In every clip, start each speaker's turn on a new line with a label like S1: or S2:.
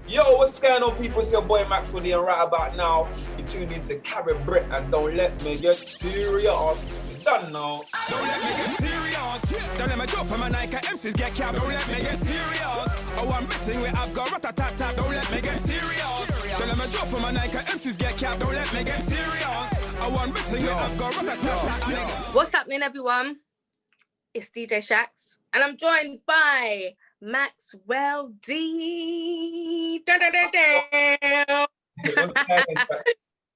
S1: Yo, what's going on, people? It's your boy Maxwell D, and right about now, you're tuned into Carib Brit, and don't let me get serious. You don't know.
S2: Don't let me get serious. Don't let me drop from my Nike MCs get capped. Don't let me get serious. Oh, I'm betting where I've got rat-a-tat-tat. Don't let me get serious. Don't let me drop from my Nike MCs get capped. Don't let me get serious. Oh, I'm betting where I've got rat-a-tat-tat.
S3: What's happening, everyone? It's DJ Shax, and I'm joined by Maxwell D.
S1: What's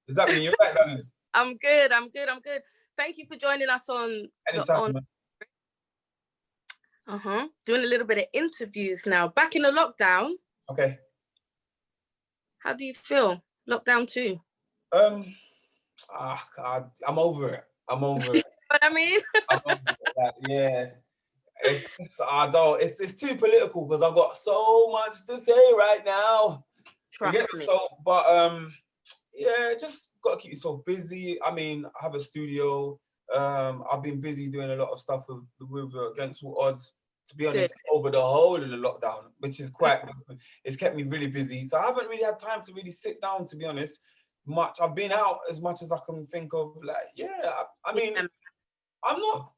S1: Does that mean you're right, darling?
S3: I'm good. Thank you for joining us on
S1: Anytime, man.
S3: doing a little bit of interviews now. Back in the lockdown.
S1: Okay.
S3: How do you feel? Lockdown 2.
S1: God, I'm over it.
S3: What I mean?
S1: I'm over it. Like, yeah. It's too political because I've got so much to say right now.
S3: Trust me.
S1: Yeah, just got to keep yourself busy. I mean, I have a studio. I've been busy doing a lot of stuff with Against All Odds, to be honest, over the whole of the lockdown, which is it's kept me really busy. So I haven't really had time to really sit down, to be honest, much. I've been out as much as I can think of. I mean, I'm not,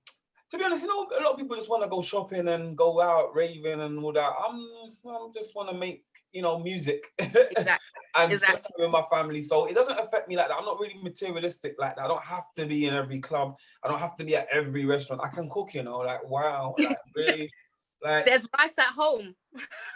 S1: to be honest, a lot of people just want to go shopping and go out raving and all that. I just want to make, music.
S3: Exactly.
S1: And spend time with my family. So it doesn't affect me like that. I'm not really materialistic like that. I don't have to be in every club. I don't have to be at every restaurant. I can cook, wow, really.
S3: There's rice at home.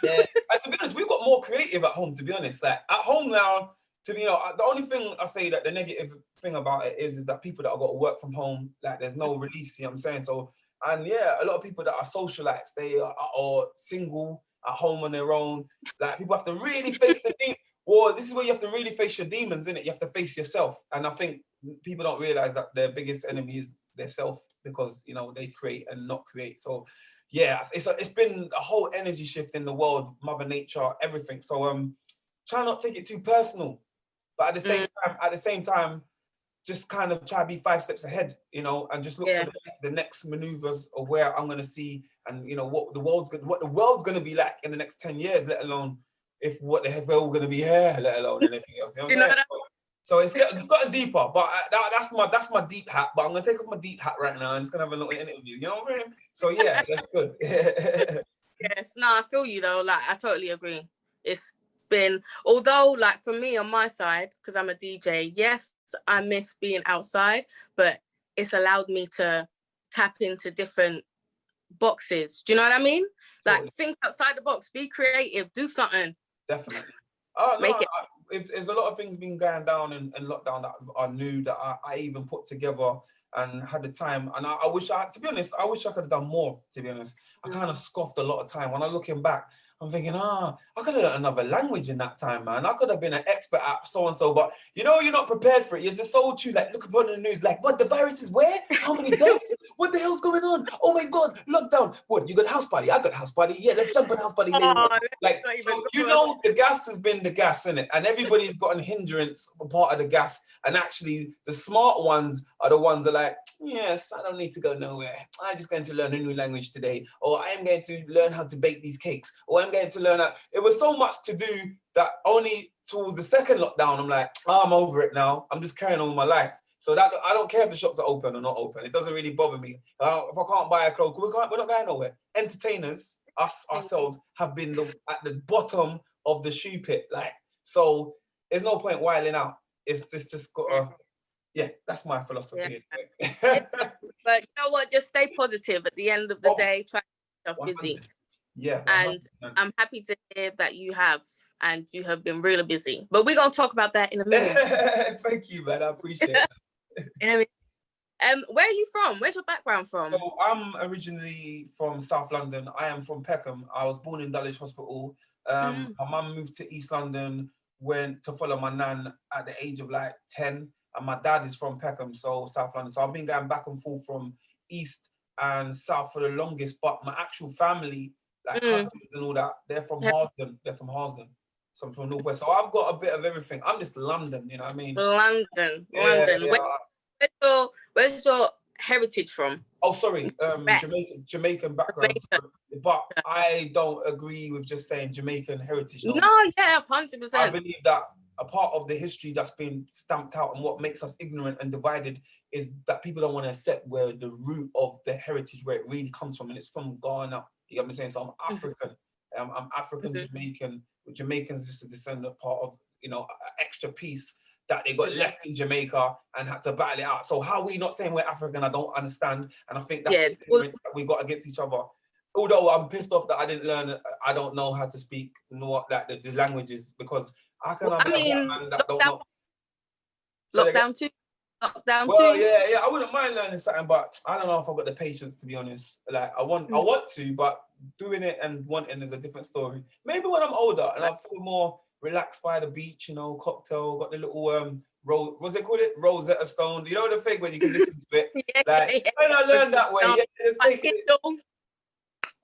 S1: Yeah. And to be honest, we've got more creative at home, to be honest. Like at home now, the only thing I say that the negative thing about it is that people that have got to work from home, like there's no release, you know what I'm saying? So, and yeah, a lot of people that are socialites, they are single, at home on their own. Like people have to really face the deep. Well, this is where you have to really face your demons, innit? You have to face yourself. And I think people don't realize that their biggest enemy is their self because, they create and not create. So yeah, it's been a whole energy shift in the world, Mother Nature, everything. So try not to take it too personal. But at the same time, just kind of try to be 5 steps ahead, and just look for the next maneuvers of where I'm going to see and, what the world's going to be like in the next 10 years, let alone what the heck we're all going to be here, let alone anything else. So it's gotten deeper, but that's my deep hat. But I'm going to take off my deep hat right now and just going to have a little interview. You know what I'm saying? So yeah, that's good.
S3: Yes, no, I feel you though. Like I totally agree. It's been, although like for me on my side, because I'm a DJ, yes, I miss being outside, but it's allowed me to tap into different boxes. Do you know what I mean? Like think outside the box, be creative, do something.
S1: Definitely. There's a lot of things been going down in lockdown that are new that I even put together and had the time. And I wish I could have done more, to be honest. I kind of scoffed a lot of time. When I'm looking back, I'm thinking, I could have learned another language in that time, man. I could have been an expert at so-and-so, but you're not prepared for it. You're just so true, like, look upon the news, like, what, the virus is where? How many deaths? What the hell's going on? Oh my God, lockdown. What, you got a house party? I got a house party. Yeah, let's jump in a house party. The gas has been the gas, innit? And everybody's got a hindrance part of the gas. And actually, the smart ones are the ones that are like, yes, I don't need to go nowhere. I'm just going to learn a new language today. Or I am going to learn how to bake these cakes. Or I'm going to learn how. It was so much to do that only towards the second lockdown, I'm like, I'm over it now. I'm just carrying on with my life. So that I don't care if the shops are open or not open. It doesn't really bother me. If I can't buy a clothes, we're not going nowhere. Entertainers, ourselves, have been at the bottom of the shoe pit. So there's no point whiling out. It's just got to, that's my philosophy.
S3: Yeah. But you know what? Just stay positive at the end of the day. Try to keep yourself busy.
S1: Yeah. 100%.
S3: And I'm happy to hear that you have been really busy. But we're going to talk about that in a minute.
S1: Thank you, man. I appreciate it.
S3: Where are you from? Where's your background from?
S1: So I'm originally from South London. I am from Peckham. I was born in Dulwich Hospital. My mum moved to East London, went to follow my nan at the age of 10. And my dad is from Peckham, so South London. So I've been going back and forth from East and South for the longest. But my actual family, cousins and all that, they're from Harsden. They're from Harsden. So I'm from Northwest. So I've got a bit of everything. I'm just London, you know what I mean?
S3: London.
S1: Yeah.
S3: Where's your heritage from?
S1: Oh, sorry, Jamaican background.
S3: Jamaican.
S1: But I don't agree with just saying Jamaican heritage.
S3: No, yeah, 100%.
S1: I believe that a part of the history that's been stamped out and what makes us ignorant and divided is that people don't want to accept where the root of the heritage, where it really comes from, and it's from Ghana. You know what I'm saying? So I'm African. I'm African Jamaican. Jamaicans just a descendant part of, you know, an extra piece that they got left in Jamaica and had to battle it out. So how are we not saying we're African? I don't understand. And I think that's the difference that we got against each other. Although I'm pissed off that I didn't learn, I don't know how to speak the languages, because I can
S3: I mean,
S1: man that don't know.
S3: Lockdown too.
S1: Well, yeah, I wouldn't mind learning something, but I don't know if I've got the patience, to be honest. Like I want to, but doing it and wanting is a different story. Maybe when I'm older and I feel more relaxed by the beach, you know, cocktail, got the little what's it called? Rosetta Stone. You know the thing when you can listen to it. When I learned that way, just take it.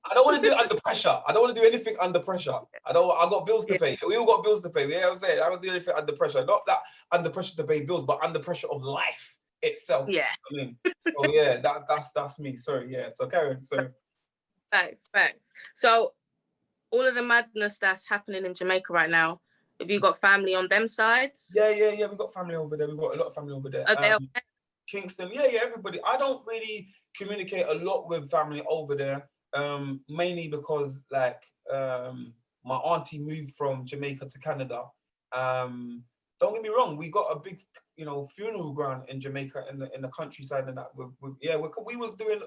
S1: I don't want to do it under pressure. I don't want to do anything under pressure. I got bills to pay. We all got bills to pay. Yeah, I'm saying I don't do anything under pressure. Not that under pressure to pay bills, but under pressure of life itself.
S3: Yeah.
S1: I mean, so yeah, that's me. Sorry. Yeah. So Karen. So
S3: facts. So all of the madness that's happening in Jamaica right now, have you got family on them sides?
S1: Yeah. We got family over there. We got a lot of family over there.
S3: Are they okay?
S1: Kingston. Yeah. Everybody. I don't really communicate a lot with family over there. Mainly because like my auntie moved from Jamaica to Canada. Don't get me wrong, we got a big, you know, funeral ground in Jamaica in the countryside and that. We was doing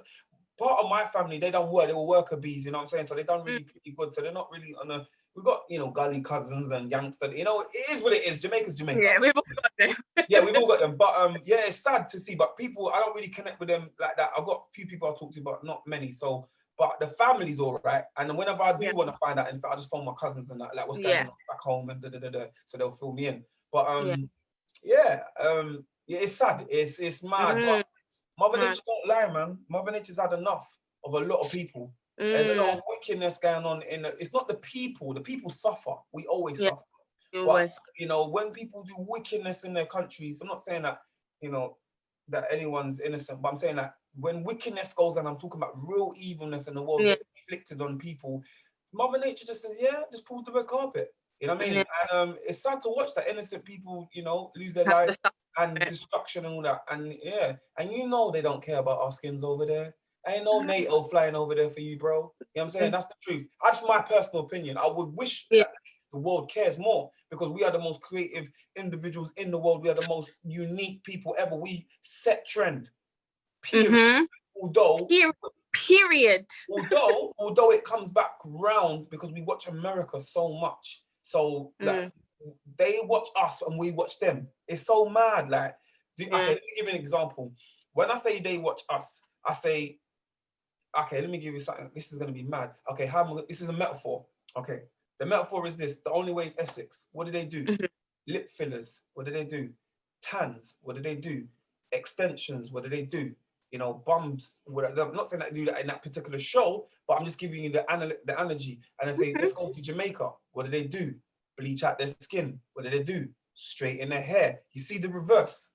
S1: part of my family. They don't work. They were worker bees. You know what I'm saying? So they done really pretty good. So they're not really on a. We got, you know, gully cousins and youngsters. You know, it is what it is. Jamaica's Jamaica.
S3: Yeah, we've all got them.
S1: Yeah, we've all got them. But yeah, it's sad to see. But people, I don't really connect with them like that. I've got a few people I talk to, but not many. So. But the family's all right, and whenever I do want to find out, in fact, I just phone my cousins and that, like what's going on back home, and so they'll fill me in. But it's sad, it's mad. But Mother Nature don't lie, man. Mother Nature's had enough of a lot of people. There's a lot of wickedness going on it's not the people. The people suffer. We always suffer. But, you know, when people do wickedness in their countries, I'm not saying that, you know, that anyone's innocent, but I'm saying that when wickedness goes on, I'm talking about real evilness in the world that's inflicted on people, Mother Nature just says, just pulls the red carpet. You know what I mean? And it's sad to watch that innocent people, you know, lose their lives and destruction and all that. And and you know they don't care about our skins over there. Ain't no NATO flying over there for you, bro. You know what I'm saying? That's the truth. That's my personal opinion. I would wish that the world cares more, because we are the most creative individuals in the world. We are the most unique people ever. We set trend. Period. Although it comes back round because we watch America so much. So like they watch us and we watch them. It's so mad. Like, okay, let me give you an example. When I say they watch us, I say, okay, let me give you something. This is gonna be mad. Okay, this is a metaphor. Okay. The metaphor is this: the only way is Essex. What do they do? Lip fillers. What do they do? Tans. What do they do? Extensions. What do they do? You know, bums. I'm not saying that they do that in that particular show, but I'm just giving you the analogy. And I say, let's go to Jamaica. What do they do? Bleach out their skin. What do they do? Straighten their hair. You see the reverse.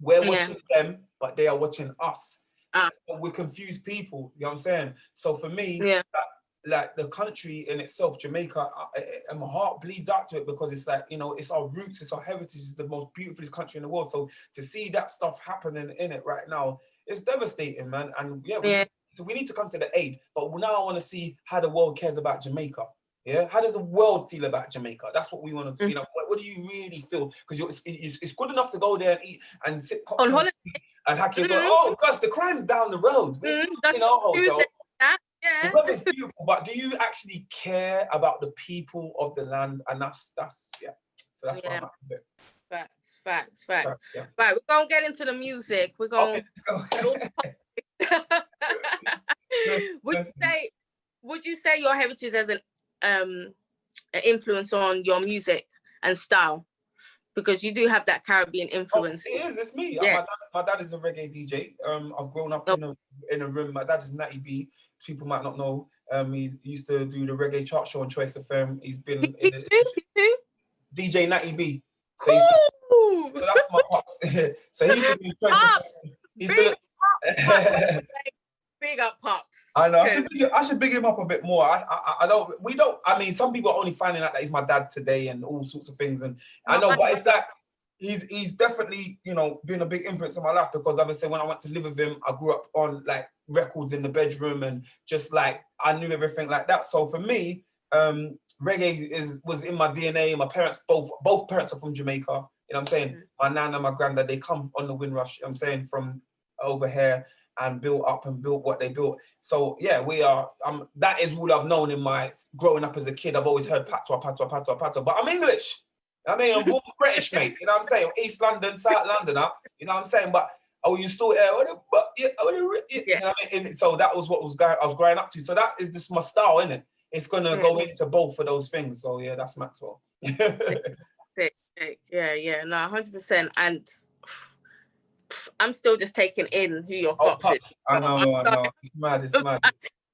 S1: We're watching them, but they are watching us. So we're confused people. You know what I'm saying? So for me, like the country in itself, Jamaica, and my heart bleeds out to it, because it's like, you know, it's our roots, it's our heritage, it's the most beautiful country in the world. So to see that stuff happening in it right now, it's devastating, man. And we need to come to the aid. But now I want to see how the world cares about Jamaica. Yeah, how does the world feel about Jamaica? That's what we want to. You know, what do you really feel? Because it's good enough to go there and eat and sit
S3: on holiday
S1: and hack yourself. Oh gosh, the crime's down the road.
S3: That's
S1: hotel.
S3: Yeah.
S1: The weather's beautiful, but do you actually care about the people of the land? And that's So that's why I'm at with it.
S3: Facts. Yeah. Right, we're gonna get into the music. We're going. Would you say your heritage has an influence on your music and style? Because you do have that Caribbean influence.
S1: It is. It's me. Yeah. My dad is a reggae DJ. I've grown up in a room. My dad is Natty B. People might not know. He used to do the reggae chart show on Choice FM. He's been DJ Natty B. So that's my pops. So he's been Choice FM.
S3: Big up Pops.
S1: I know. I should big him up a bit more. I don't. We don't. I mean, some people are only finding out that he's my dad today and all sorts of things. And I know, but it's like he's definitely, you know, been a big influence in my life because obviously when I went to live with him, I grew up on like records in the bedroom and just like I knew everything like that. So for me, reggae was in my DNA. My parents, both parents are from Jamaica. You know what I'm saying? My nan and my granddad, they come on the Windrush, you know what I'm saying, from over here and built up and built what they built. So yeah, we are, that is all I've known in my growing up as a kid. I've always heard patois, patois, patois, patois, but I'm English. I mean, I'm born British, mate. You know what I'm saying? East London, South London, you know what I'm saying? But you still you know what I mean? So that was what I was growing up to. So that is just my style, innit? It's gonna go into both of those things. So yeah, that's Maxwell.
S3: Yeah, no, 100%. And I'm still just taking in who your Pops is.
S1: I know. It's mad.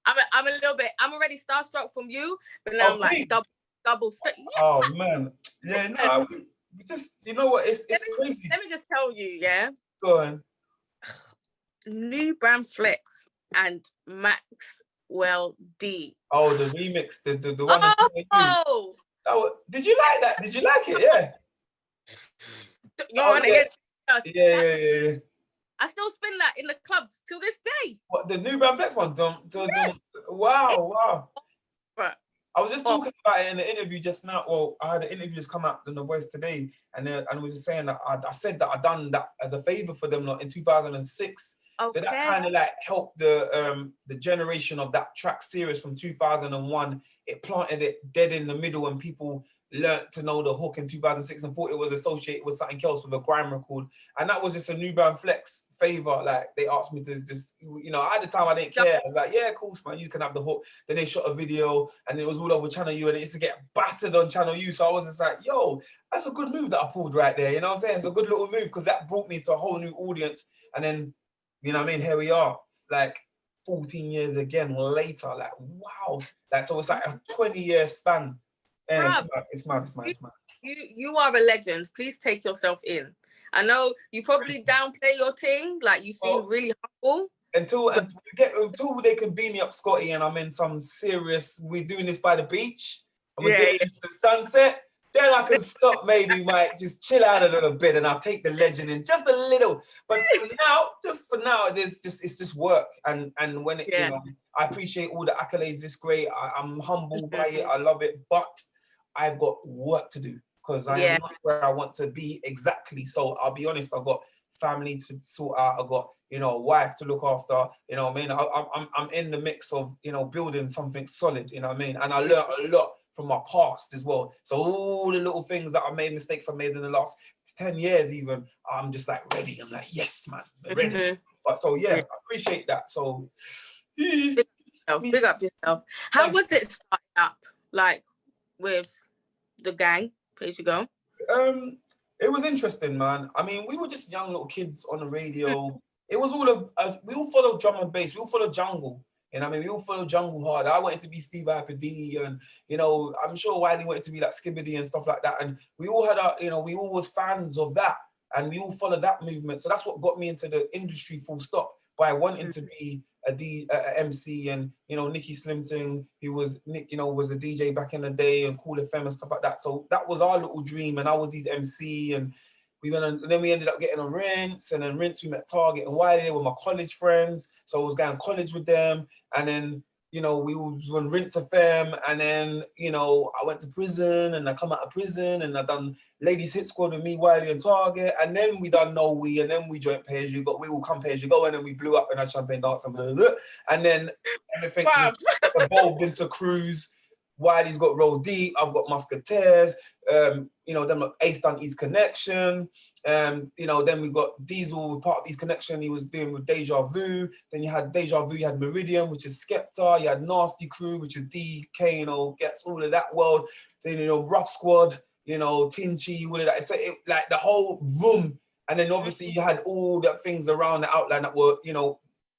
S3: I'm a little bit. I'm already starstruck from you, but now I'm like double.
S1: Oh man, yeah. No, we just, you know what? It's crazy.
S3: Let me just tell you, yeah.
S1: Go on.
S3: New Brand Flex and Maxwell D.
S1: Oh, the remix, the one. Did you like that? Did you like it? Yeah. Yeah.
S3: I still spin that in the clubs till this day.
S1: What, the New Brand Flex one? Yes. Wow.
S3: Right.
S1: I was just talking about it in the interview just now. Well, I had an interview just come out in The Voice today, and I was just saying that I said that I done that as a favor for them in 2006. Okay. So that kind of like helped the generation of that track series from 2001. It planted it dead in the middle, and people learned to know the hook in 2006 and thought it was associated with something else, with a grime record. And that was just a New Brand Flex favor. Like, they asked me to just, you know, at the time I didn't care. I was like, yeah, cool, man, you can have the hook. Then they shot a video and it was all over Channel U and it used to get battered on Channel U. So I was just like, yo, that's a good move that I pulled right there. You know what I'm saying? It's a good little move because that brought me to a whole new audience. And then, you know what I mean? Here we are, like 14 years again later. Like, wow. Like, so it's like a 20-year span. Yeah, it's mad.
S3: You are a legend. Please take yourself in. I know you probably downplay your thing. Like, you seem really humble. Until
S1: they can beam me up, Scotty, and I'm in some serious, we're doing this by the beach, and we're getting into the sunset, then I can stop, maybe, might just chill out a little bit, and I'll take the legend in just a little. But for now, it's just work. And when it, you know, I appreciate all the accolades. It's great. I'm humbled by it. I love it. But I've got work to do because I am not where I want to be exactly. So I'll be honest, I've got family to sort out. I've got, you know, a wife to look after. You know what I mean? I'm in the mix of, you know, building something solid. You know what I mean? And I learned a lot from my past as well. So all the little things that mistakes I made in the last 10 years even, I'm just like ready. I'm like, yes, man, ready. But so I appreciate that. So
S3: big up yourself. How was it starting up, like, with the gang, Page You Go?
S1: It was interesting, man. I mean, we were just young little kids on the radio. It was all we all followed drum and bass. We all followed jungle. You know what I mean? We all followed jungle hard. I wanted to be Steve Hyper D, and, you know, I'm sure Wiley wanted to be like Skibbity and stuff like that. And we all had we all was fans of that, and we all followed that movement. So that's what got me into the industry, full stop, by wanting to be a MC. And, you know, Nicky Slimton, who was a DJ back in the day, and Cool FM and stuff like that. So that was our little dream, and I was his MC. And then we ended up getting on Rinse, and then Rinse we met Target and Wiley. They were my college friends, so I was going to college with them. And then, you know, we was on Rinse FM, and then, you know, I went to prison, and I come out of prison, and I done Ladies Hit Squad with me, Wiley and Target, and then we done No We, and then we joined Pay As You Go. We will come Pay As You Go, and then we blew up in our champagne dance and blah, blah, blah. And then everything evolved into Cruise. Wiley's got Roll Deep, I've got Musketeers, you know, then Ace done East Connection, you know, then we got Diesel, part of East Connection, he was doing with Deja Vu. Then you had Deja Vu, you had Meridian, which is Skepta, you had Nasty Crew, which is DK, you know, gets all of that world. Then, you know, Rough Squad, you know, Tinchy, all of that. So it, like, the whole boom. And then obviously you had all the things around the outline that were, you know,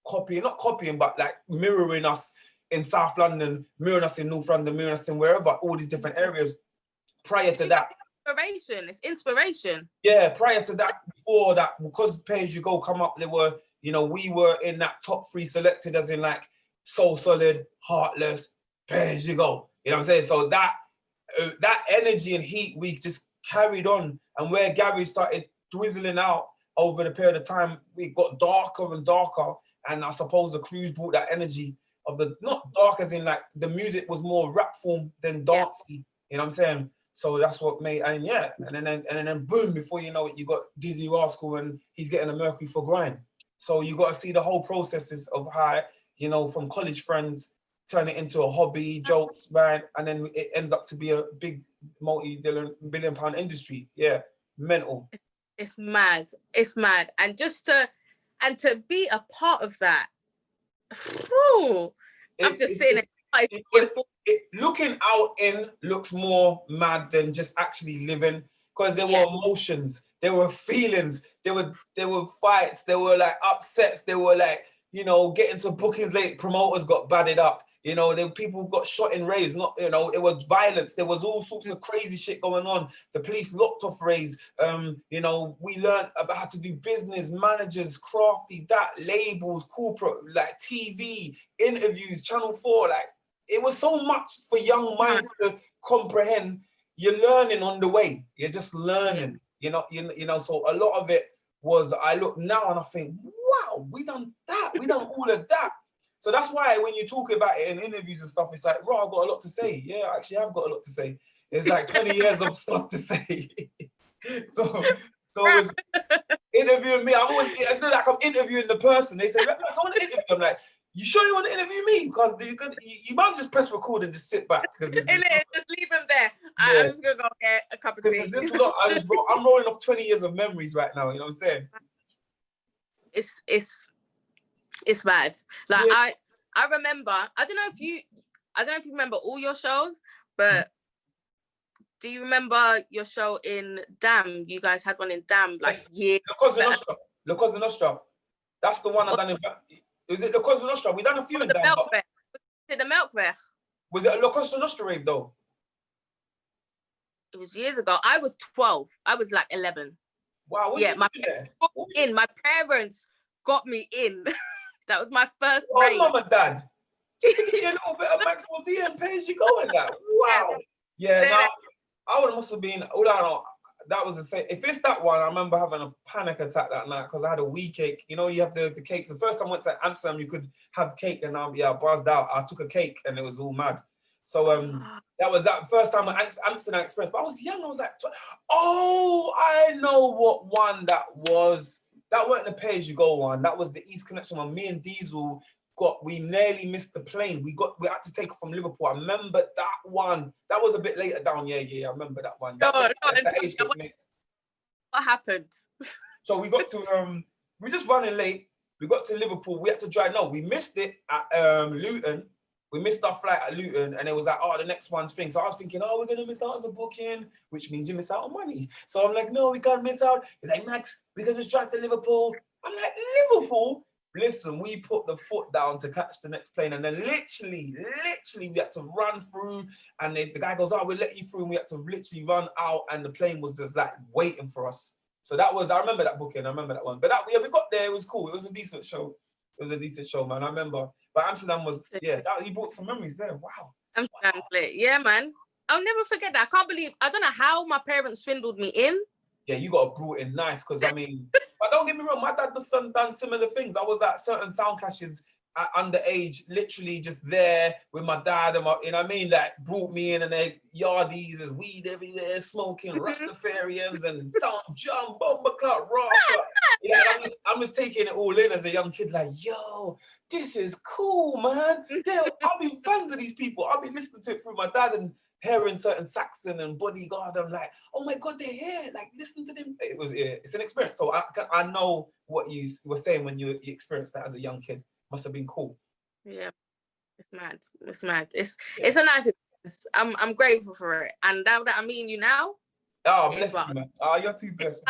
S1: not copying, but like mirroring us in South London, mirroring us in North London, mirroring us in wherever, all these different areas. Prior to that,
S3: it's inspiration.
S1: Yeah, prior to that, before that, because Pay As You Go come up, there were, you know, we were in that top 3 selected, as in like Soul Solid, Heartless, As You Go. You know what I'm saying? So that energy and heat, we just carried on. And where Gary started dwizzling out over the period of time, we got darker and darker. And I suppose the Cruise brought that energy of the, not dark as in like the music was more rap form than dancey. You know what I'm saying? So that's what made, and then boom, before you know it, you got Dizzy Rascal and he's getting a Mercury for Grime. So you got to see the whole processes of how, you know, from college friends, turn it into a hobby, jokes, man, and then it ends up to be a big multi-billion pound industry. Yeah, mental.
S3: It's mad. It's mad. And just to be a part of that, I'm just saying
S1: looking out in looks more mad than just actually living, because there were emotions, there were feelings, there were fights, there were like upsets, there were like, you know, getting to bookings late, promoters got batted up, you know, there were people who got shot in raves, not, you know, it was violence, there was all sorts of crazy shit going on. The police locked off raves. You know, we learned about how to do business, managers, crafty, that, labels, corporate, like TV, interviews, Channel 4, like, it was so much for young minds to comprehend. You're learning on the way. You're just learning, you know, so a lot of it was, I look now and I think, wow, we done that. We done all of that. So that's why when you talk about it in interviews and stuff, it's like, bro, I've got a lot to say. Yeah, I actually have got a lot to say. It's like 20 years of stuff to say. so it was interviewing me. It's not like I'm interviewing the person. They say, I want to interview. I'm like, you sure you want to interview me? Because you might just press record and just sit back. Just leave
S3: him there. I'm just going to go get a cup of tea.
S1: I'm rolling off 20 years of memories right now. You know what I'm saying?
S3: It's bad. Like, yeah. I remember, I don't know if you remember all your shows, but do you remember your show in Dam? You guys had one in Dam, like, years.
S1: La Cosa Nostra. That's the one I done in... Was it La Cosa Nostra? We done a few in Dam.
S3: Was it the Melkweg?
S1: Was it a La Cosa Nostra rave, though?
S3: It was years ago. I was 12. I was like 11.
S1: Wow, what
S3: my parents got me in. That was my first
S1: rave. Mum and dad. Just to give you a little bit of Maxwell D and As You Go in that. Wow. Yeah, I must have been, that was the same. If it's that one, I remember having a panic attack that night because I had a wee cake. You know, you have the cakes. The first time I went to Amsterdam, you could have cake, and I buzzed out. I took a cake and it was all mad. So that was that first time at Amsterdam Express. But I was young. I was like, I know what one that was. That wasn't the As You Go one. That was the East Connection one. Me and Diesel we nearly missed the plane. We had to take it from Liverpool. I remember that one. That was a bit later down. Yeah, I remember that one. What
S3: happened?
S1: So we got to we just running late. We got to Liverpool. We had to drive. No, we missed it at Luton. We missed our flight at Luton, and it was like, the next one's thing. So I was thinking, we're gonna miss out on the booking, which means you miss out on money. So I'm like, no, we can't miss out. He's like, Max, we're gonna just drive to Liverpool. I'm like, Liverpool? Listen, we put the foot down to catch the next plane, and then literally, we had to run through, and the guy goes, we'll let you through, and we had to literally run out, and the plane was just like waiting for us. So I remember that booking, I remember that one. But we got there, it was cool, it was a decent show. It was a decent show, man, I remember. But Amsterdam was, he brought some memories there, wow.
S3: Amsterdam, yeah, man. I'll never forget that. I don't know how my parents swindled me in.
S1: Yeah, you got brought in nice, because I mean, but don't get me wrong, my dad done similar things. I was at certain sound clashes at underage, literally just there with my dad and you know what I mean? Like, brought me in, and they yardies, there's weed everywhere, smoking, Rastafarians and sound jump, bomber club, rock. Yeah, I'm just taking it all in as a young kid, like, yo, this is cool, man. I've been fans of these people. I've been listening to it through my dad and hearing certain Saxon and Bodyguard. I'm like, oh my God, they're here. Like, listen to them. It's an experience. So I know what you were saying when you experienced that as a young kid. Must have been cool.
S3: Yeah, it's mad. It's mad. It's a nice experience. I'm grateful for it. And now that I'm meeting you now.
S1: Oh, bless you, man. You're too blessed.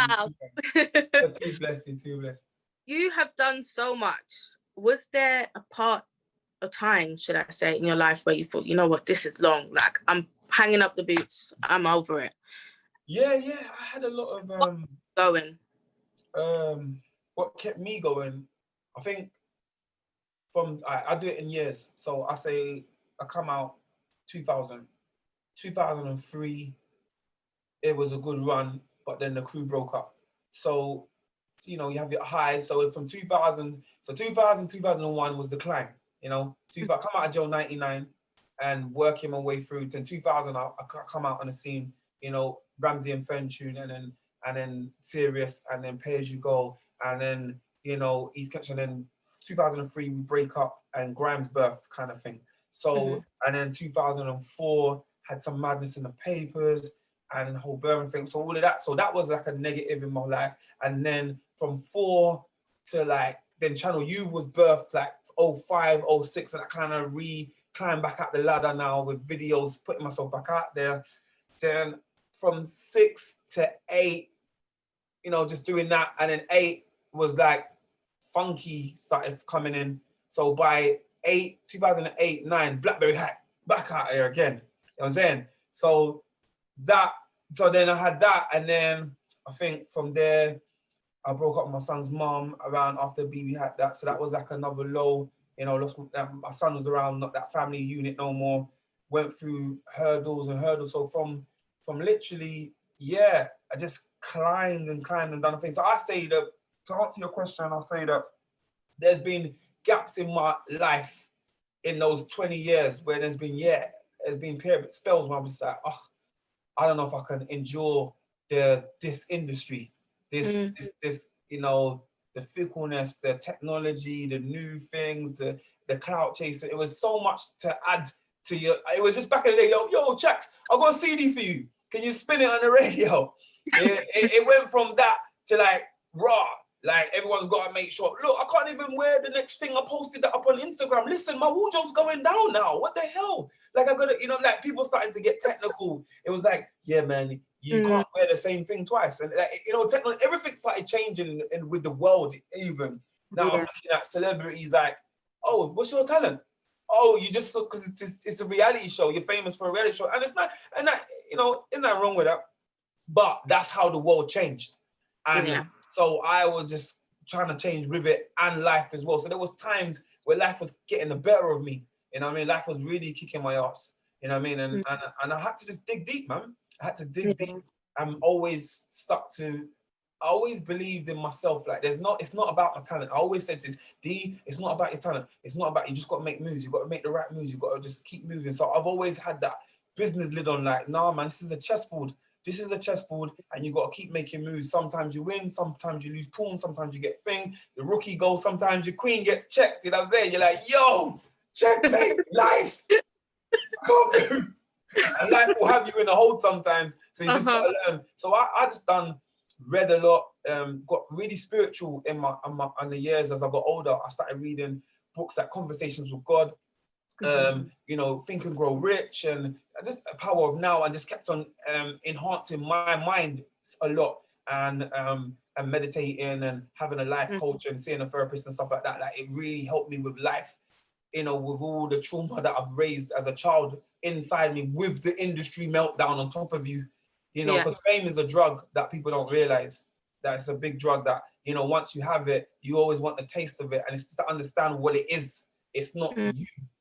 S1: You're too blessed. You're too blessed.
S3: You have done so much. Was there a time, should I say, in your life where you thought, you know what, this is long. Like, I'm hanging up the boots. I'm over it.
S1: Yeah. I had a lot of
S3: going.
S1: What kept me going I think I do it in years. So I say I come out 2000, 2003. It was a good run, but then the crew broke up. So you know, you have your highs. So from 2000, 2001 was the climb. You know, I come out of jail 99 and working my way through to 2000. I come out on the scene. You know, Ramsey and Fentune, and then Serious, and then Pay As You Go, and then you know East Catch, and then 2003 we break up and Grime's birth kind of thing. So and then 2004 had some madness in the papers and the whole Birmingham thing. So all of that. So that was like a negative in my life. And then from 4 to like, then Channel U was birthed like 05, 06, and I kind of climbed back up the ladder now with videos, putting myself back out there. Then from 6 to 8, you know, just doing that. And then 8 was like funky started coming in. So by 2008, 9, Blackberry Hat, back out here again. You know what I'm saying? So then I had that, and then I think from there I broke up with my son's mom around after BB had that. So that was like another low, you know, lost my son was around, not that family unit no more, went through hurdles. So from literally, yeah, I just climbed and done things. So I say that, to answer your question, I'll say that there's been gaps in my life in those 20 years where there's been period spells where I was like, oh, I don't know if I can endure this industry, this, you know, the fickleness, the technology, the new things, the clout chasing. It was so much to add to your. It was just back in the day, yo, Chax, I got a CD for you. Can you spin it on the radio? It went from that to like raw. Like everyone's got to make sure. Look, I can't even wear the next thing. I posted that up on Instagram. Listen, my wardrobe's going down now. What the hell? Like I gotta, you know, like people starting to get technical. It was like, yeah, man, you can't wear the same thing twice. And like, you know, everything started changing and with the world even. Now I'm looking at celebrities like, oh, what's your talent? Oh, you just, because it's a reality show. You're famous for a reality show. And it's not, and that, you know, isn't that wrong with that? But that's how the world changed. And so I was just trying to change with it and life as well. So there was times where life was getting the better of me. You know what I mean? Life was really kicking my ass. You know what I mean? And I had to just dig deep, man. I had to dig deep. I'm always I always believed in myself. Like it's not about my talent. I always said this, D, it's not about your talent. It's not about, you just got to make moves. You got to make the right moves. You got to just keep moving. So I've always had that business lid on, like, nah, man, this is a chessboard. This is a chessboard, and you got to keep making moves. Sometimes you win, sometimes you lose pawn, sometimes you get thing. The rookie goes, sometimes your queen gets checked. You know what I'm saying? You're like, yo, checkmate, life. I can't move. And life will have you in a hold sometimes. So you just got to learn. So I just read a lot, got really spiritual in the years as I got older. I started reading books like Conversations with God, you know, Think and Grow Rich, and just the Power of Now, and just kept on enhancing my mind a lot, and meditating and having a life coach and seeing a therapist and stuff like that. Like it really helped me with life, you know, with all the trauma that I've raised as a child inside me, with the industry meltdown on top of you, you know, because fame is a drug that people don't realize. That it's a big drug that, you know, once you have it, you always want the taste of it, and it's to understand what it is. It's not you.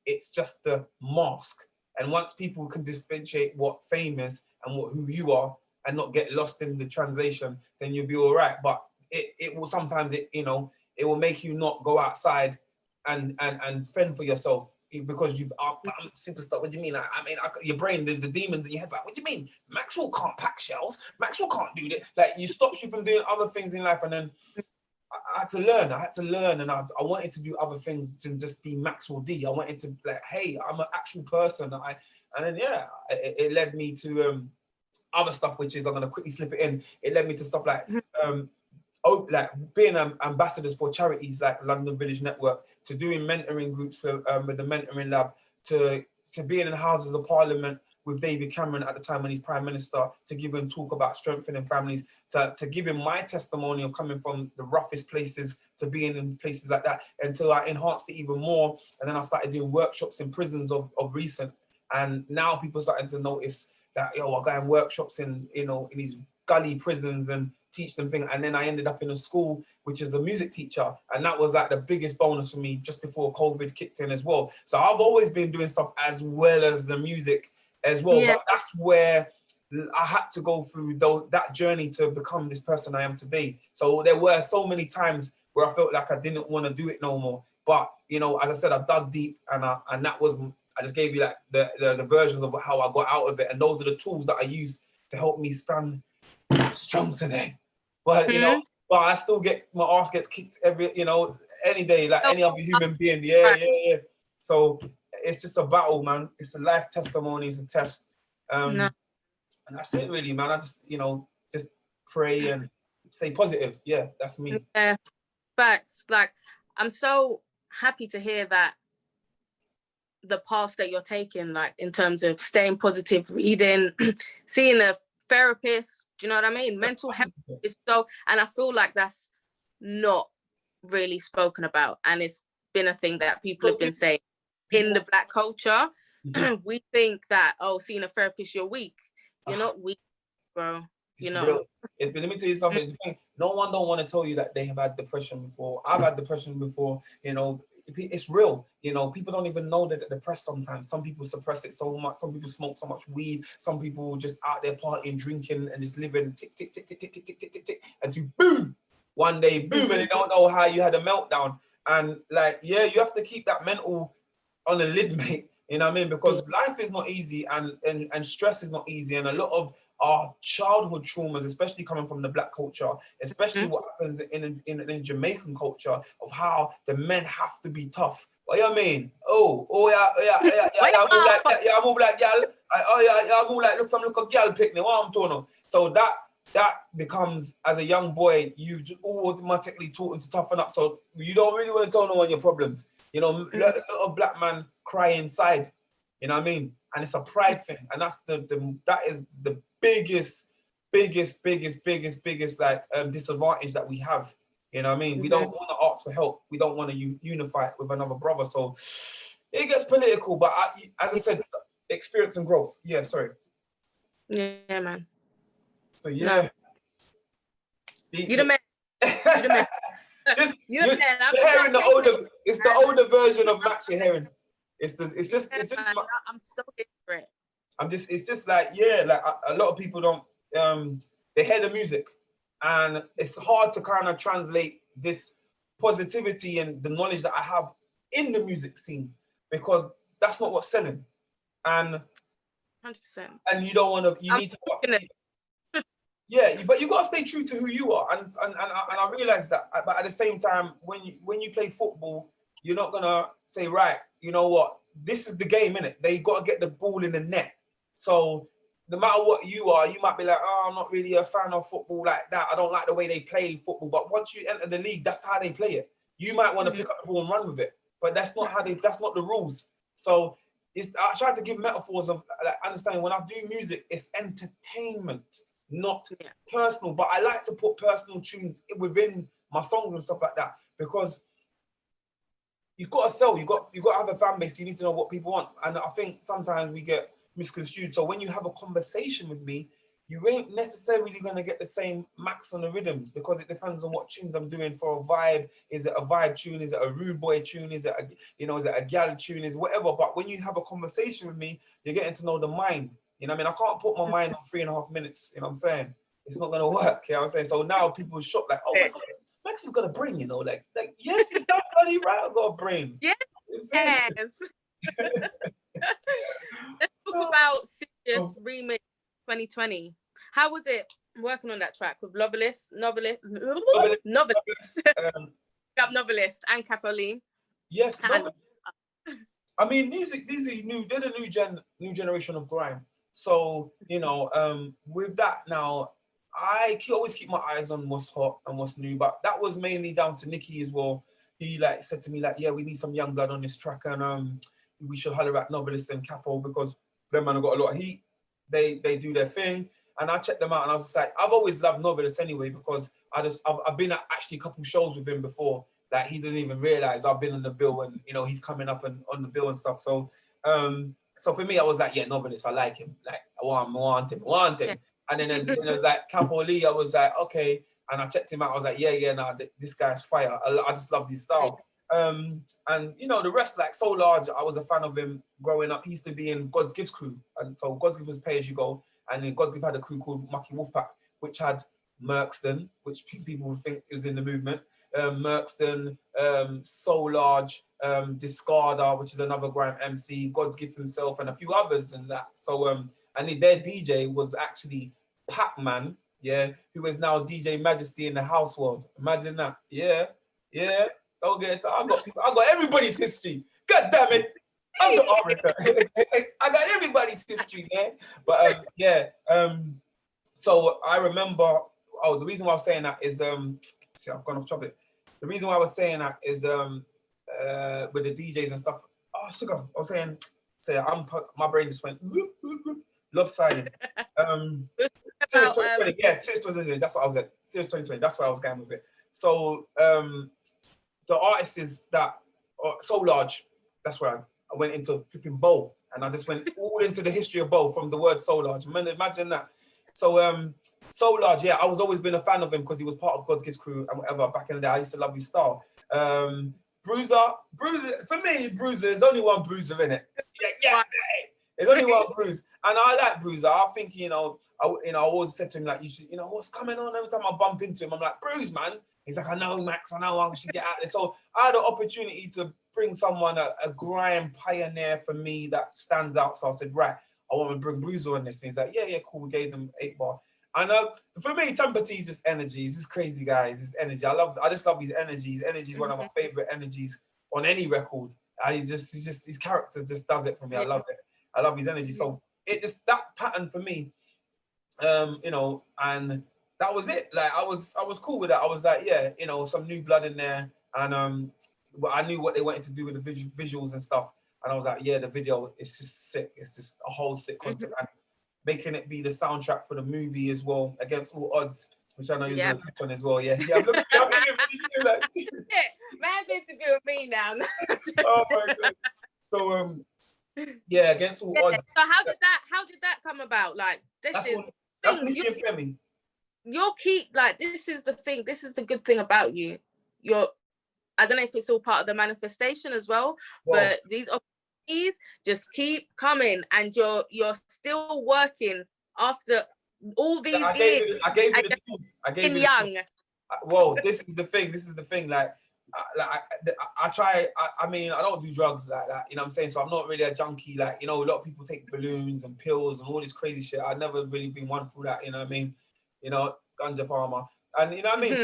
S1: It's just the mask. And once people can differentiate what fame is and who you are, and not get lost in the translation, then you'll be all right. But it will sometimes, you know, it will make you not go outside and fend for yourself because you've I'm superstar. What do you mean? I mean, your brain, the demons in your head, like, what do you mean? Maxwell can't pack shells. Maxwell can't do that. Like, you stops you from doing other things in life, and then I had to learn, and I wanted to do other things to just be Maxwell D. I wanted to, like, hey, I'm an actual person. And then it led me to other stuff, which is, I'm gonna quickly slip it in. It led me to stuff like like being ambassadors for charities like London Village Network, to doing mentoring groups for with the Mentoring Lab, to being in the Houses of Parliament with David Cameron at the time when he's Prime Minister, to give him talk about strengthening families, to give him my testimony of coming from the roughest places to being in places like that, until I enhanced it even more. And then I started doing workshops in prisons of recent. And now people starting to notice that, yo, I go in workshops in, you know, in these gully prisons and teach them things. And then I ended up in a school which is a music teacher, and that was like the biggest bonus for me just before COVID kicked in as well. So I've always been doing stuff as well as the music as well.
S3: Yeah.
S1: But that's where I had to go through that journey to become this person I am today. So there were so many times where I felt like I didn't want to do it no more. But, you know, as I said, I dug deep, and that was, I just gave you like the versions of how I got out of it. And those are the tools that I use to help me stand strong today. But, you know, but I still get, my ass gets kicked any day, like any other human being. Yeah. So it's just a battle, man. It's a life testimony, it's a test. And that's it really, man. I just, just pray and stay positive. Yeah, that's me.
S3: Yeah, facts. Like, I'm so happy to hear that the path that you're taking, like in terms of staying positive, reading, seeing a therapist, do you know what I mean? Mental health is so, and I feel like that's not really spoken about. And it's been a thing that people have been saying in the Black culture. We think that, seeing a therapist, you're weak. You're not weak, bro.
S1: Real. Let me tell you something. No one don't want to tell you that they have had depression before. I've had depression before. It's real. People don't even know that they're depressed sometimes. Some people suppress it so much. Some people smoke so much weed. Some people just out there partying, drinking, and just living tick, tick, tick, tick, tick, tick, tick, tick, tick, tick, until boom, one day, boom, and they don't know how you had a meltdown. And like, yeah, you have to keep that mental on the lid, mate. You know what I mean? Because life is not easy, and stress is not easy, and a lot of our childhood traumas, especially coming from the Black culture, especially what happens in Jamaican culture, of how the men have to be tough. What you mean? I move like gal. I move like look a gal pick me. What I'm talking. So that becomes, as a young boy, you automatically taught him to toughen up. So you don't really want to tell no one your problems. A lot of Black man cry inside. You know what I mean? And it's a pride thing, and that is the biggest like disadvantage that we have. You know what I mean? We don't want to ask for help. We don't want to unify it with another brother. So it gets political. But as I said, experience and growth. Yeah, sorry.
S3: Yeah, man.
S1: So yeah. No.
S3: You the man. You the man.
S1: You're hearing the older. It's the older version of Max you're hearing. It's just.
S3: I'm so different.
S1: It's just like, yeah, like a lot of people don't, they hear the music, and it's hard to kind of translate this positivity and the knowledge that I have in the music scene, because that's not what's selling. And
S3: 100%.
S1: And you don't want to, you need to, yeah, but you got to stay true to who you are. And I realize that, but at the same time, when you play football, you're not going to say, right, you know what, this is the game, innit? They got to get the ball in the net. So no matter what you are, you might be like, oh, I'm not really a fan of football like that. I don't like the way they play football. But once you enter the league, that's how they play it. You might want to pick up the ball and run with it, but that's not that's not the rules. So I try to give metaphors of like understanding when I do music, it's entertainment, not personal. But I like to put personal tunes within my songs and stuff like that, because you've got to sell. You got to have a fan base. You need to know what people want. And I think sometimes we get misconstrued. So when you have a conversation with me, you ain't necessarily going to get the same max on the rhythms, because it depends on what tunes I'm doing for a vibe. Is it a vibe tune? Is it a rude boy tune? Is it is it a gal tune? Is whatever. But when you have a conversation with me, you're getting to know the mind. You know what I mean? I can't put my mind on 3.5 minutes. You know what I'm saying? It's not going to work. You know what I'm saying? So now people are shocked, like, oh my God, Max has got a brain, like yes, you got bloody right, I've got a brain.
S3: Yes. Let's talk about Serious Remix 2020. How was it working on that track with Novelist and Capoline?
S1: Yes. I mean, these are new. They're the new generation of grime. So with that now, I always keep my eyes on what's hot and what's new. But that was mainly down to Nicky as well. He said to me yeah, we need some young blood on this track, and we should holler at Novelist and Capo, because them man have got a lot of heat. They do their thing, and I checked them out, and I was just like, I've always loved Novelist anyway, because I've been at actually a couple shows with him before. Like, he doesn't even realize I've been on the bill, and he's coming up and on the bill and stuff. So so for me, I was like, yeah, Novelist, I like him. Like, I want him.
S3: Yeah.
S1: And then there's like Capo Lee, I was like, okay. And I checked him out. I was like, yeah, nah, this guy's fire. I just love his style. And you know, the rest, like So Large, I was a fan of him growing up. He used to be in God's Gift crew. And so God's Gift was Pay As You Go. And then God's Gift had a crew called Mucky Wolfpack, which had Merkston, which people would think was in the movement. Merkston, So Large, Discarder, which is another grime MC, God's Gift himself, and a few others and that. So, and their DJ was actually Pac-Man, yeah, who is now DJ Majesty in the house world. Imagine that. Yeah. Don't get it. I got everybody's history. God damn it. I'm the orator. I got everybody's history, man. But so I remember, the reason why I was saying that is see, I've gone off topic. The reason why I was saying that is with the DJs and stuff. Oh, sugar. I was saying, my brain just went lopsided. Serious 2020, Serious 2020, that's what I was at. Serious 2020, that's where I was going with it. So the artist is that So Large, that's where I went into flipping bowl, and I just went all into the history of bowl from the word So Large. Man, imagine that. So So Large, yeah, I was always been a fan of him because he was part of God's Gift crew and whatever. Back in the day, I used to love his style. Bruiser, for me, Bruiser, there's only one Bruiser in it. Yeah. There's only one Bruise, and I like Bruiser. I think I always said to him like, you should, what's coming on. Every time I bump into him, I'm like, Bruise, man. He's like, I know, Max. I know I should get out there. So I had an opportunity to bring someone a grime pioneer for me that stands out. So I said, right, I want to bring Bruiser on this. And he's like, yeah, cool. We gave them 8 bar. And for me, Temper T is just energy. He's this crazy guy. He's just energy. I just love his energy. His energy is one of my favorite energies on any record. His character just does it for me. I love it. I love his energy. So it just that pattern for me, and that was it. Like I was cool with that. I was like, yeah, some new blood in there, and I knew what they wanted to do with the visuals and stuff. And I was like, yeah, the video is just sick. It's just a whole sick concept, and making it be the soundtrack for the movie as well, Against All Odds, which I know you're going to touch on as well. Yeah, I'm looking like,
S3: man's interviewing me now.
S1: Oh my god. So yeah, Against All Odds.
S3: So how did that come about? Like that's
S1: Nikki and Femi.
S3: You'll keep like this is the thing. This is the good thing about you. I don't know if it's all part of the manifestation as well, but these opportunities just keep coming, and you're still working after all these years.
S1: I gave you the tools. I gave you
S3: young.
S1: Whoa, this is the thing. Like I try. I mean, I don't do drugs like that. You know what I'm saying? So I'm not really a junkie. Like a lot of people take balloons and pills and all this crazy shit. I've never really been one through that. You know what I mean? Ganja farmer, and you know what I mean.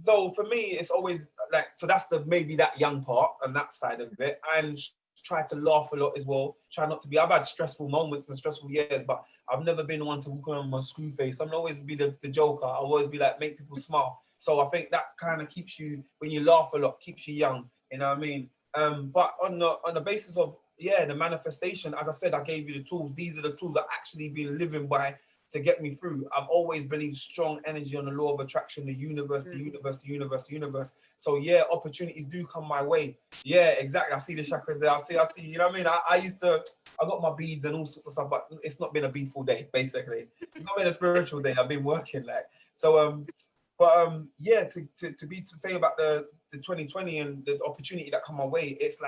S1: So for me, it's always like, so that's maybe that young part and that side of it, and try to laugh a lot as well. Try not to be. I've had stressful moments and stressful years, but I've never been one to walk around with my screw face. I'm always be the joker. I'll always be like, make people smile. So I think that kind of keeps you, when you laugh a lot, keeps you young. You know what I mean? But on the basis of the manifestation, as I said, I gave you the tools. These are the tools I've actually been living by to get me through. I've always believed strong energy on the law of attraction, the universe. So yeah, opportunities do come my way. Yeah, exactly. I see the chakras there. I see, you know what I mean? I got my beads and all sorts of stuff, but it's not been a beadful day, basically. It's not been a spiritual day. I've been working like, so, to say about the 2020 and the opportunity that come my way, it's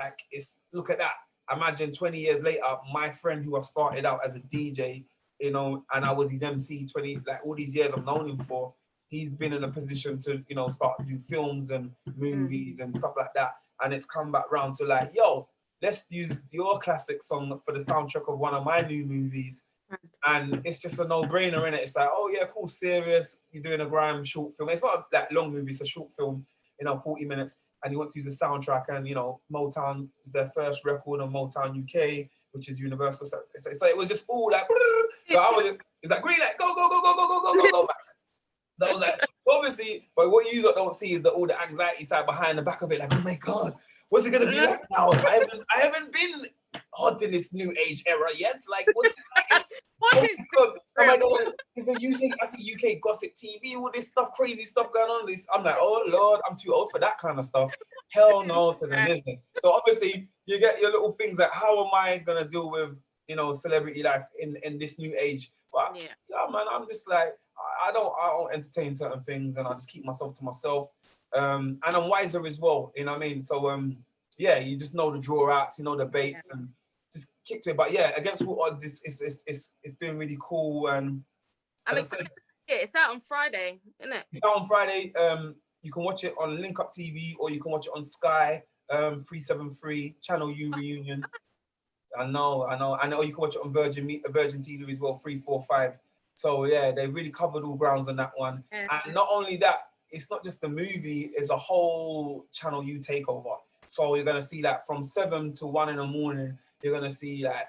S1: look at that. Imagine 20 years later, my friend who I started out as a DJ, and I was his MC all these years I've known him for, he's been in a position to, start to do films and movies and stuff like that. And it's come back round to like, yo, let's use your classic song for the soundtrack of one of my new movies. And it's just a no-brainer, innit? It's like, oh yeah, cool, serious. You're doing a grime short film. It's not that long movie, it's a short film, 40 minutes. And he wants to use the soundtrack, and Motown is their first record on Motown UK, which is Universal. So it was just all like, so it's like, green light, go, Max. So I was like, obviously, but what you don't see is all the anxiety side behind the back of it, like, oh my God, what's it gonna be like now? I haven't been hot in this new age era yet. Like, what is oh my God, I see UK gossip TV, all this stuff, crazy stuff going on. I'm like, oh Lord, I'm too old for that kind of stuff. Hell no to the living. So obviously you get your little things like, how am I gonna deal with celebrity life in this new age? But yeah, man, I'm just like, I don't entertain certain things, and I just keep myself to myself. And I'm wiser as well, you know what I mean? So yeah, you just know the draw outs, you know the baits, and just kick to it. But yeah, against all odds, it's been really cool. And
S3: I mean, it's out on Friday, isn't it?
S1: It's out on Friday. You can watch it on Link Up TV, or you can watch it on Sky 373 Channel U Reunion. I know. Or you can watch it on Virgin TV as well, 345. So yeah, they really covered all grounds on that one. And not only that, it's not just the movie; it's a whole Channel U takeover. So you're gonna see that from 7 to 1 in the morning. You're gonna see like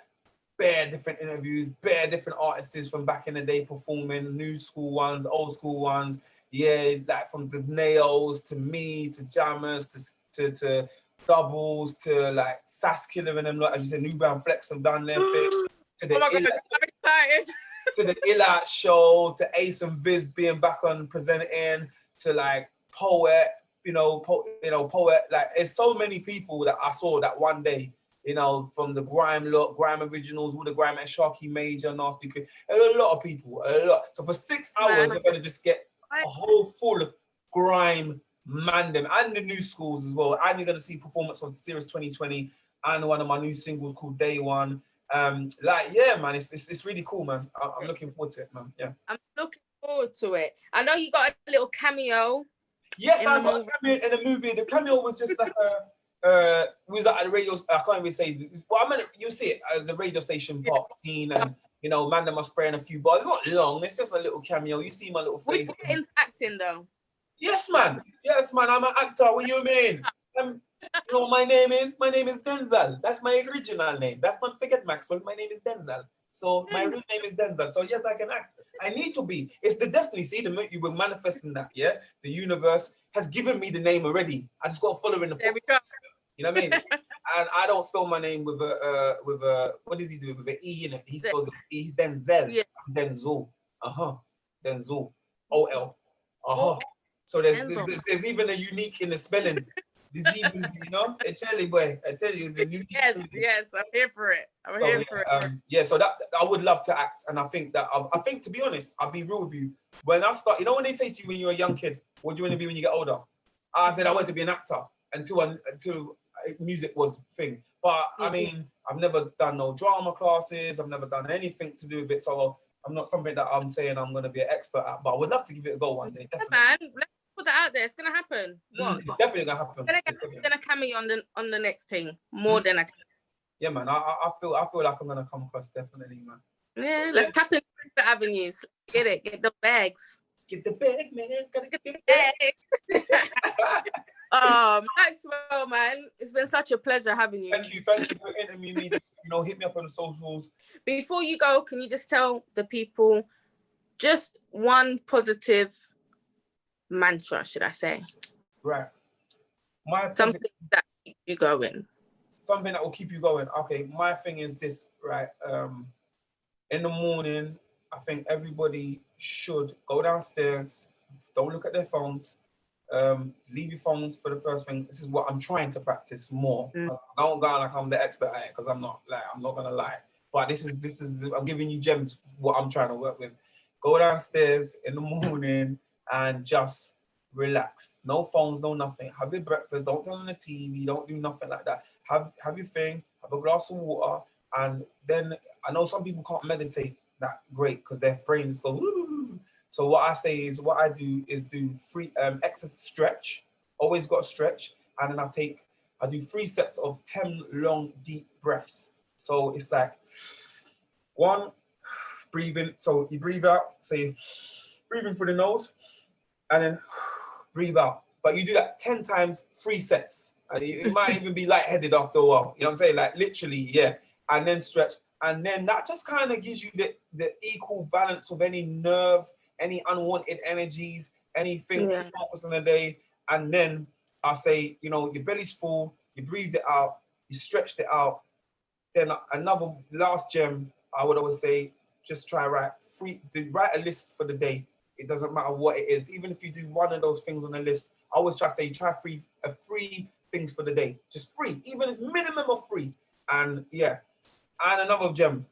S1: bare different interviews, bare different artists from back in the day performing, new school ones, old school ones. Yeah, like from the Nails to me to Jammers to Doubles to like Saskiller and them, like as you said, New Brown Flex have done their thing. To the
S3: I'm excited.
S1: To the Ill Out show, to Ace and Viz being back on presenting, to like Poet, Poet. Like there's so many people that I saw that one day. You know, from the Grime look, Grime originals, all the Grime and Sharky Major, Nasty Crew. There's a lot of people, a lot. So for 6 hours, we're going to just get a whole full of Grime, Mandem, and the new schools as well. And you're going to see performance of Series 2020 and one of my new singles called Day One. Yeah, man, it's really cool, man. I'm looking forward to it, man. Yeah.
S3: I'm looking forward to it. I know you got a little cameo.
S1: Yes, I got a cameo in the movie. The cameo was just like we was at the radio. I can't even say. Well, I mean, you see it at the radio station park scene, and man, them are spraying a few bars. It's not long. It's just a little cameo. You see my little face.
S3: We get into acting though.
S1: Yes, man. Yes, man. I'm an actor. What you mean? My name is Denzel. That's my original name. That's not forget Maxwell. My name is Denzel. So my real name is Denzel. So yes, I can act. I need to be. It's the destiny. See, you were manifesting that. Yeah, the universe has given me the name already. I just got to follow in the footsteps. You know what I mean? And I don't spell my name with a what does he do with an E in it? He spells it. He's Denzel. Yeah. I'm Denzel. Denzel. O-L. So there's even a unique in the spelling. There's even, a Charlie boy. I tell you, it's a unique.
S3: Yes, I'm here for it. I'm here for it.
S1: Yeah, so that I would love to act, and I think to be honest, I'll be real with you. When I start, when they say to you when you're a young kid, what do you want to be when you get older? I said I want to be an actor until music was thing. But I mean, I've never done no drama classes. I've never done anything to do with it. So I'm not something that I'm saying I'm going to be an expert at. But I would love to give it a go one day. Definitely.
S3: Yeah, man, let's put that out there. It's going to happen.
S1: It's definitely going to happen.
S3: Then a cameo on the next thing. More than a.
S1: Yeah, man. I feel like I'm going to come across definitely, man.
S3: Yeah, let's tap into the avenues. Get the bags.
S1: Get the bag, man. Gotta get the bag.
S3: Oh, Maxwell, man, it's been such a pleasure having you.
S1: Thank you for interviewing me. Hit me up on the socials. Before
S3: you go, can you just tell the people just one positive mantra, should I say?
S1: Right.
S3: Something that keeps you going.
S1: Something that will keep you going. Okay, my thing is this, right? In the morning, I think everybody should go downstairs, don't look at their phones. Leave your phones for the first thing. This is what I'm trying to practice more. I don't go like I'm the expert at it because I'm not gonna lie. But this is I'm giving you gems what I'm trying to work with. Go downstairs in the morning and just relax. No phones, no nothing. Have your breakfast. Don't turn on the TV. Don't do nothing like that. Have your thing. Have a glass of water. And then I know some people can't meditate that great because their brains go. Woo. So what I do is free exercise stretch. Always got to stretch, and then I do 3 sets of 10 long deep breaths. So it's like 1, breathe in. So you breathe out. So you breathe in through the nose, and then breathe out. But you do that 10 times, 3 sets. And you might even be lightheaded after a while. You know what I'm saying? Like literally, yeah. And then stretch, and then that just kind of gives you the equal balance of any nerve, any unwanted energies, anything to focus on the day. And then I say, your belly's full, you breathed it out, you stretched it out. Then another last gem, I would always say, just write a list for the day. It doesn't matter what it is. Even if you do one of those things on the list, I always try to say, try 3 things for the day. Just 3, even if minimum of 3. And yeah. And another gem,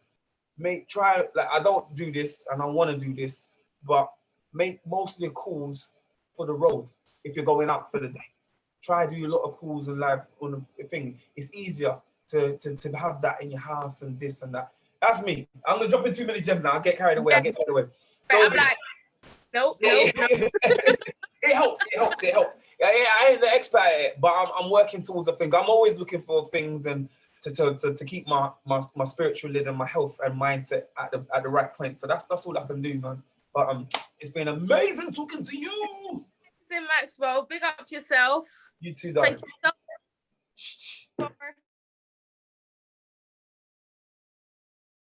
S1: try, like, I don't do this and I want to do this, but make most of your calls for the road. If you're going out for the day, try to do a lot of calls and live on the thing. It's easier to have that in your house and this and that. That's me. I'm gonna drop in too many gems now. I get carried away. So
S3: I'm like, nope.
S1: It helps. Yeah, I ain't the expert at it, but I'm working towards a thing. I'm always looking for things and to keep my spiritual lid and my health and mindset at the right point. So that's all I can do, man. But it's been amazing talking to you.
S3: Maxwell, big up yourself.
S1: You too, darling.
S3: Thank you so much.